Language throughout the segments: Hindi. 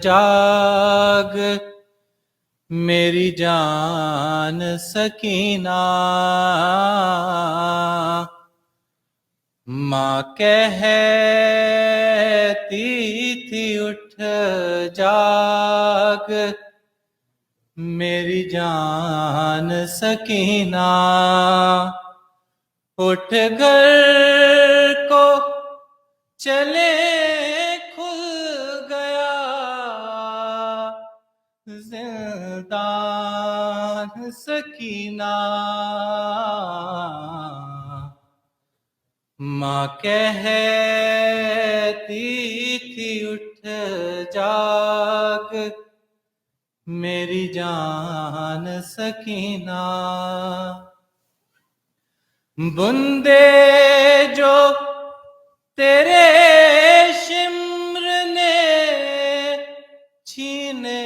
जाग मेरी जान सकीना। माँ कहती थी उठ जाग मेरी जान सकीना। उठ घर को चले खुल गया जिंदान सकीना। माँ कहती थी उठ जाग मेरी जान सकीना। बूंदे जो तेरे शिम्र ने छीने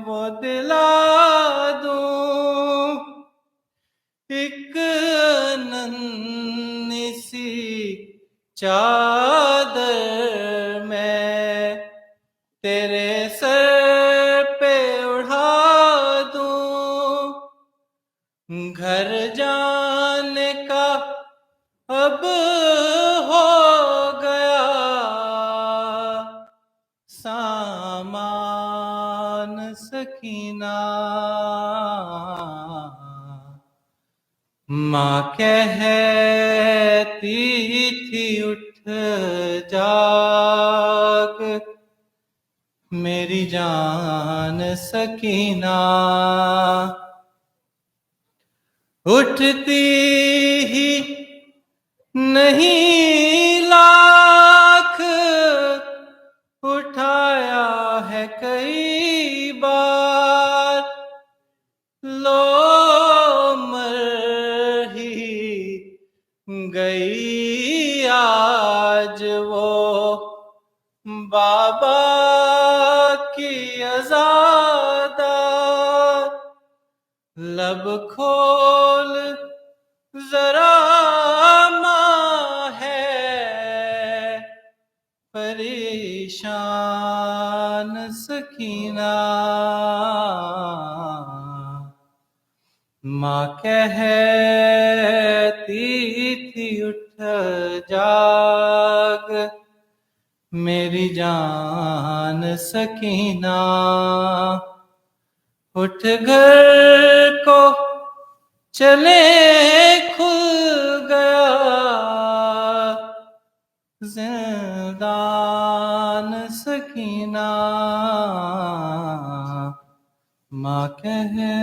वो दिला दूं। एक नन्ही सी चादर मैं तेरे सर पे उड़ा दूं। घर जाने का अब हो गया सामान सकीना। माँ कहती थी उठ जाग मेरी जान सकीना। उठती ही नहीं लाख उठाया है कई बार। लो मर ही गई आज वो बाबा की अज़ादार। लब खोल जरा माँ है परेशान सकीना। माँ कहती थी उठ जाग मेरी जान सकीना। उठ घर को चले खुल गया जिंदान सकीना। माँ कहे